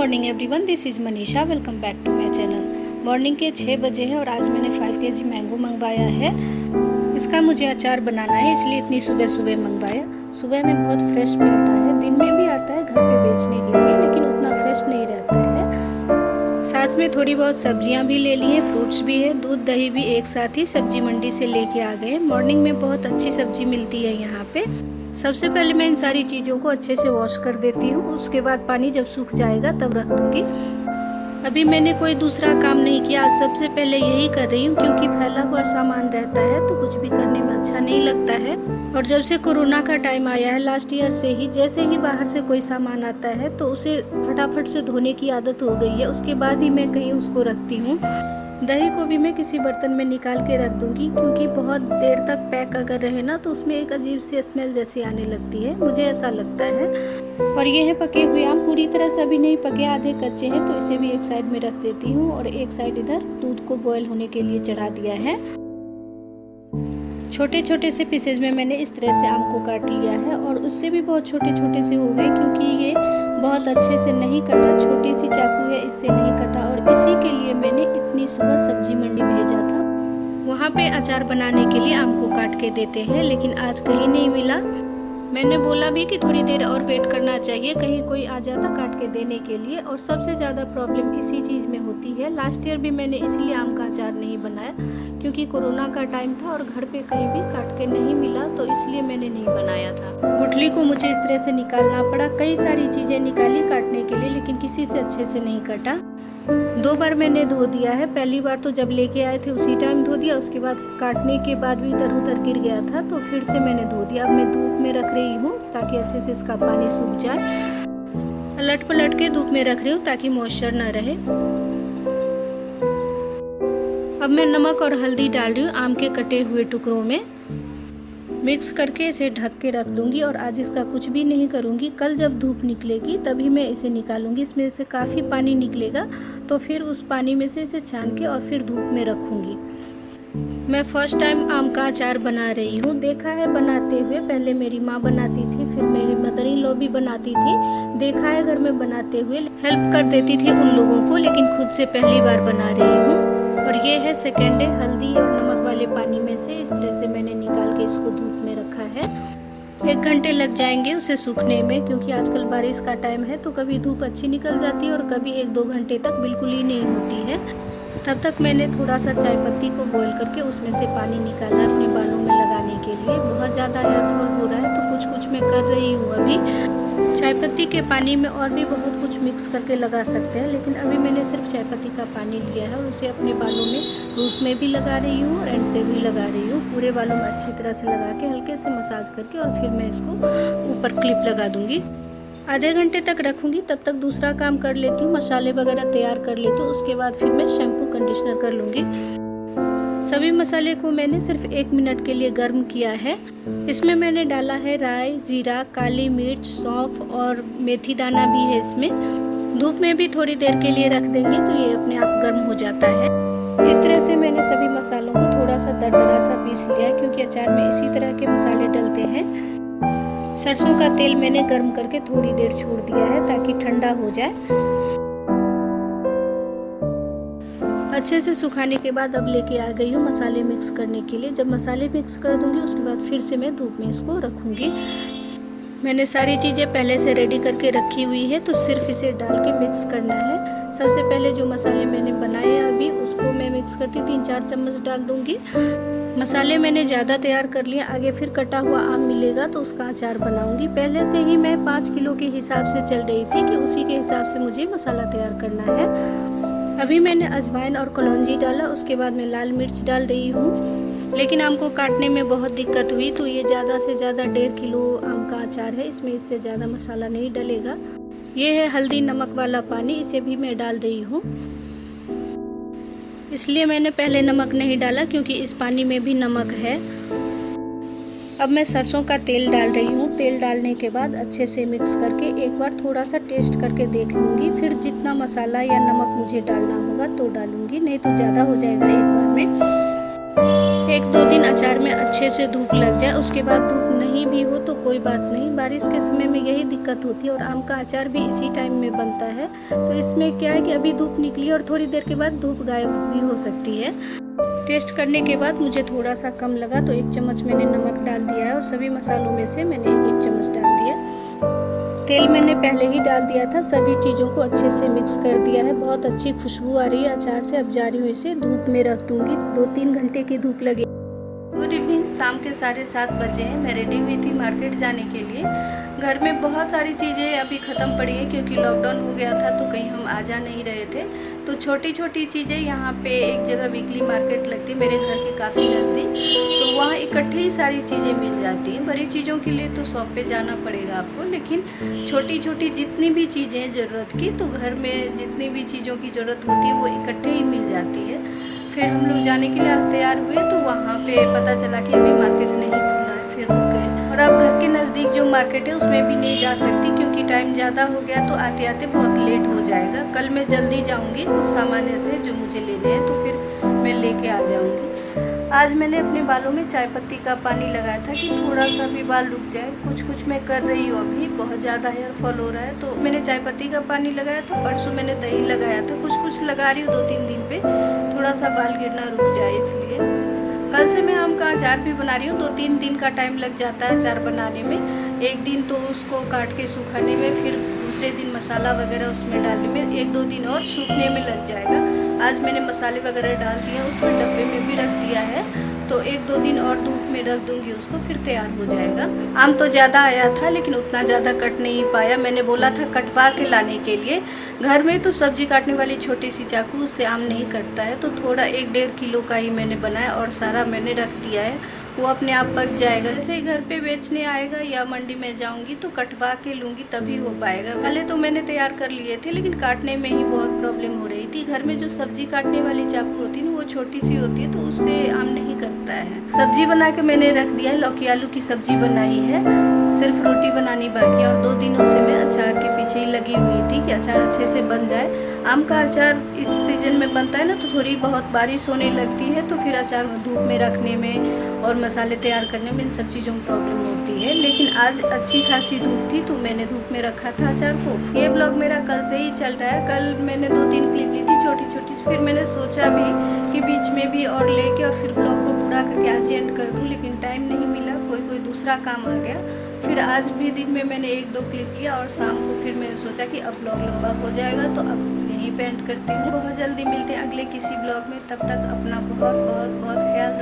Morning everyone, this is Manisha. Welcome back to my channel. Morning के 6 बजे हैं और आज मैंने 5 केजी मैंगो मंगवाया है। इसका मुझे अचार बनाना है, इसलिए इतनी सुबह सुबह मंगवाया। सुबह में बहुत फ्रेश मिलता है, दिन में भी आता है घर पे बेचने के लिए, लेकिन उतना फ्रेश नहीं रहता है। साथ में थोड़ी बहुत सब्जियां भी ले ली हैं, फ्रूट्स भी है, दूध दही भी एक साथ ही सब्जी मंडी से लेके आ गए। मॉर्निंग में बहुत अच्छी सब्जी मिलती है यहाँ पे। सबसे पहले मैं इन सारी चीज़ों को अच्छे से वॉश कर देती हूँ, उसके बाद पानी जब सूख जाएगा तब रख दूँगी। अभी मैंने कोई दूसरा काम नहीं किया, आज सबसे पहले यही कर रही हूँ, क्योंकि फैला हुआ सामान रहता है तो कुछ भी करने में अच्छा नहीं लगता है। और जब से कोरोना का टाइम आया है, लास्ट ईयर से ही, जैसे ही बाहर से कोई सामान आता है तो उसे फटाफट से धोने की आदत हो गई है, उसके बाद ही मैं कहीं उसको रखती हूँ। दही को भी मैं किसी बर्तन में निकाल के रख दूंगी, क्योंकि बहुत देर तक पैक अगर रहे ना तो उसमें एक अजीब सी स्मेल जैसी आने लगती है, मुझे ऐसा लगता है। और ये है पके हुए आम, पूरी तरह से अभी नहीं पके, आधे कच्चे हैं, तो इसे भी एक साइड में रख देती हूँ और एक साइड इधर दूध को बॉयल होने के लिए चढ़ा दिया है। छोटे छोटे से पीसेज में मैंने इस तरह से आम को काट लिया है और उससे भी बहुत छोटे छोटे से हो गए, क्योंकि ये बहुत अच्छे से नहीं कटा, छोटी सी चाकू है, इससे नहीं कटा। और इसी के लिए मैंने इतनी सुबह सब्जी मंडी भेजा था, वहाँ पे अचार बनाने के लिए आम को काट के देते हैं, लेकिन आज कहीं नहीं मिला। मैंने बोला भी कि थोड़ी देर और वेट करना चाहिए, कहीं कोई आ जाता काट के देने के लिए। और सबसे ज़्यादा प्रॉब्लम इसी चीज़ में होती है। लास्ट ईयर भी मैंने इसलिए आम का अचार नहीं बनाया, क्योंकि कोरोना का टाइम था और घर पे कहीं भी काट के नहीं मिला, तो इसलिए मैंने नहीं बनाया था। गुठली को मुझे इस तरह से निकालना पड़ा, कई सारी चीज़ें निकाली काटने के लिए, लेकिन किसी से अच्छे से नहीं कटा। 2 बार मैंने धो दिया है, पहली बार तो जब लेके आए थे उसी टाइम धो दिया, उसके बाद काटने के बाद भी इधर उधर गिर गया था तो फिर से मैंने धो दिया। अब मैं धूप में रख रही हूँ ताकि अच्छे से इसका पानी सूख जाए। पलट पलट के धूप में रख रही हूँ ताकि मॉइस्चर ना रहे। अब मैं नमक और हल्दी डाल रही हूँ आम के कटे हुए टुकड़ों में, मिक्स करके इसे ढक के रख दूंगी। और आज इसका कुछ भी नहीं करूंगी, कल जब धूप निकलेगी तभी मैं इसे निकालूंगी। इसमें से काफ़ी पानी निकलेगा, तो फिर उस पानी में से इसे छान के और फिर धूप में रखूंगी। मैं फर्स्ट टाइम आम का अचार बना रही हूँ, देखा है बनाते हुए, पहले मेरी माँ बनाती थी, फिर मेरी मदर इन लॉ भी बनाती थी, देखा है घर में बनाते हुए, हेल्प कर देती थी उन लोगों को, लेकिन खुद से पहली बार बना रही हूँ। और ये है सेकेंड डे, हल्दी और नमक वाले पानी में से इस तरह से मैंने निकाल के इसको धूप में रखा है। 1 घंटे लग जाएंगे उसे सूखने में, क्योंकि आजकल बारिश का टाइम है तो कभी धूप अच्छी निकल जाती है और कभी 1-2 घंटे तक बिल्कुल ही नहीं होती है। तब तक मैंने थोड़ा सा चाय पत्ती को बॉईल करके उसमें से पानी निकाला अपने बालों में लगाने के लिए। बहुत ज़्यादा हेयर फॉल हो रहा है तो कुछ कुछ मैं कर रही हूँ अभी। चाय पत्ती के पानी में और भी बहुत कुछ मिक्स करके लगा सकते हैं, लेकिन अभी मैंने सिर्फ चाय पत्ती का पानी लिया है और उसे अपने बालों में रूट में भी लगा रही हूँ और एंड पे भी लगा रही हूँ। पूरे बालों में अच्छी तरह से लगा के हल्के से मसाज करके और फिर मैं इसको ऊपर क्लिप लगा दूँगी। आधे घंटे तक रखूँगी, तब तक दूसरा काम कर लेती हूँ, मसाले वगैरह तैयार कर लेती हूँ। उसके बाद फिर मैं शैम्पू कंडीशनर कर लूँगी। सभी मसाले को मैंने सिर्फ 1 मिनट के लिए गर्म किया है। इसमें मैंने डाला है राई, जीरा, काली मिर्च, सौंफ और मेथी दाना भी है इसमें। धूप में भी थोड़ी देर के लिए रख देंगे तो ये अपने आप गर्म हो जाता है। इस तरह से मैंने सभी मसालों को थोड़ा सा दरदरा सा पीस लिया है, क्योंकि अचार में इसी तरह के मसाले डलते हैं। सरसों का तेल मैंने गर्म करके थोड़ी देर छोड़ दिया है ताकि ठंडा हो जाए। अच्छे से सुखाने के बाद अब लेके आ गई हूँ मसाले मिक्स करने के लिए। जब मसाले मिक्स कर दूंगी उसके बाद फिर से मैं धूप में इसको रखूँगी। मैंने सारी चीज़ें पहले से रेडी करके रखी हुई है, तो सिर्फ इसे डाल के मिक्स करना है। सबसे पहले जो मसाले मैंने बनाए हैं अभी, उसको मैं मिक्स करती 3-4 चम्मच डाल दूँगी। मसाले मैंने ज़्यादा तैयार कर लिए, आगे फिर कटा हुआ आम मिलेगा तो उसका अचार बनाऊँगी। पहले से ही मैं 5 किलो के हिसाब से चल रही थी कि उसी के हिसाब से मुझे मसाला तैयार करना है। अभी मैंने अजवाइन और कलौंजी डाला, उसके बाद मैं लाल मिर्च डाल रही हूँ। लेकिन आम को काटने में बहुत दिक्कत हुई, तो ये ज़्यादा से ज़्यादा 1.5 किलो आम का अचार है, इसमें इससे ज़्यादा मसाला नहीं डलेगा। ये है हल्दी नमक वाला पानी, इसे भी मैं डाल रही हूँ। इसलिए मैंने पहले नमक नहीं डाला, क्योंकि इस पानी में भी नमक है। अब मैं सरसों का तेल डाल रही हूँ। तेल डालने के बाद अच्छे से मिक्स करके एक बार थोड़ा सा टेस्ट करके देख लूँगी, फिर जितना मसाला या नमक मुझे डालना होगा तो डालूँगी, नहीं तो ज़्यादा हो जाएगा एक बार में। 1-2 दिन अचार में अच्छे से धूप लग जाए, उसके बाद धूप नहीं भी हो तो कोई बात नहीं। बारिश के समय में यही दिक्कत होती है और आम का अचार भी इसी टाइम में बनता है। तो इसमें क्या है कि अभी धूप निकली और थोड़ी देर के बाद धूप गायब भी हो सकती है। टेस्ट करने के बाद मुझे थोड़ा सा कम लगा तो 1 चम्मच मैंने नमक डाल दिया है और सभी मसालों में से मैंने 1-1 चम्मच डाल दिया। तेल मैंने पहले ही डाल दिया था। सभी चीज़ों को अच्छे से मिक्स कर दिया है। बहुत अच्छी खुशबू आ रही है अचार से। अब जा रही हूँ इसे धूप में रख दूँगी। 2-3 घंटे की धूप लगे। Good evening. शाम के 7:30 बजे हैं। मैं रेडी हुई थी मार्केट जाने के लिए। घर में बहुत सारी चीज़ें अभी ख़त्म पड़ी हैं क्योंकि लॉकडाउन हो गया था तो कहीं हम आ जा नहीं रहे थे। तो छोटी छोटी चीज़ें यहाँ पे एक जगह वीकली मार्केट लगती है मेरे घर के काफ़ी नज़दीक, तो वहाँ इकट्ठे ही सारी चीज़ें मिल जाती हैं। बड़ी चीज़ों के लिए तो शॉप पे जाना पड़ेगा आपको, लेकिन छोटी छोटी जितनी भी चीज़ें हैं ज़रूरत की, तो घर में जितनी भी चीज़ों की ज़रूरत होती है वो इकट्ठे ही मिल जाती है। फिर हम लोग जाने के लिए आज तैयार हुए तो वहाँ पे पता चला कि अभी मार्केट नहीं खुला है, फिर रुक गए। और अब घर के नज़दीक जो मार्केट है उसमें भी नहीं जा सकती क्योंकि टाइम ज़्यादा हो गया तो आते आते बहुत लेट हो जाएगा। कल मैं जल्दी जाऊँगी, कुछ सामान ऐसे जो मुझे लेने हैं तो फिर मैं लेके आ जाऊँगी। आज मैंने अपने बालों में चाय पत्ती का पानी लगाया था कि थोड़ा सा भी बाल रुक जाए। कुछ मैं कर रही हूँ, अभी बहुत ज़्यादा हेयर फॉल हो रहा है तो मैंने चाय पत्ती का पानी लगाया था। परसों मैंने दही लगाया था। कुछ लगा रही हूँ 2-3 दिन पे, थोड़ा सा बाल गिरना रुक जाए इसलिए। कल से मैं आम का अचार भी बना रही हूँ। 2-3 दिन का टाइम लग जाता है अचार बनाने में। एक दिन तो उसको काट के सुखाने में, फिर दूसरे दिन मसाला वगैरह उसमें डालने में, 1-2 दिन और सूखने में लग जाएगा। आज मैंने मसाले वगैरह डाल दिए, उसमें डब्बे में भी रख दिया है तो 1-2 दिन और धूप में रख दूंगी उसको, फिर तैयार हो जाएगा। आम तो ज़्यादा आया था लेकिन उतना ज़्यादा कट नहीं पाया। मैंने बोला था कटवा के लाने के लिए। घर में तो सब्जी काटने वाली छोटी सी चाकू, उससे आम नहीं कटता है, तो थोड़ा 1-1.5 किलो का ही मैंने बनाया और सारा मैंने रख दिया है। वो अपने आप पक जाएगा। जैसे ही घर पे बेचने आएगा या मंडी में जाऊंगी तो कटवा के लूँगी तभी हो पाएगा। पहले तो मैंने तैयार कर लिए थे लेकिन काटने में ही बहुत प्रॉब्लम हो रही थी। घर में जो सब्जी काटने वाली चाकू होती है ना वो छोटी सी होती है तो उससे आम नहीं कटता है। सब्जी बना के मैंने रख दिया है। लौकी आलू की सब्जी बनाई है, सिर्फ रोटी बनानी बाकी है। और 2 दिनों से मैं अचार के पीछे ही लगी हुई थी कि अचार अच्छे से बन जाए। आम का अचार इस सीज़न में बनता है ना तो थोड़ी बहुत बारिश होने लगती है तो फिर अचार धूप में रखने में और मसाले तैयार करने में इन सब चीज़ों में प्रॉब्लम होती है। लेकिन आज अच्छी खासी धूप थी तो मैंने धूप में रखा था अचार को। ये ब्लॉग मेरा कल से ही चल रहा है। कल मैंने 2-3 क्लिप ली थी छोटी छोटी, फिर मैंने सोचा भी कि बीच में भी और लेके और फिर ब्लॉग को पूरा करके आज ही एंड कर दूँ, लेकिन टाइम नहीं मिला, कोई दूसरा काम आ गया। फिर आज भी दिन में मैंने 1-2 क्लिप लिया और शाम को फिर मैंने सोचा कि अब ब्लॉग लंबा हो जाएगा तो अब यहीं पे एंड करती हूँ। बहुत जल्दी मिलते हैं अगले किसी ब्लॉग में। तब तक अपना बहुत बहुत बहुत ख्याल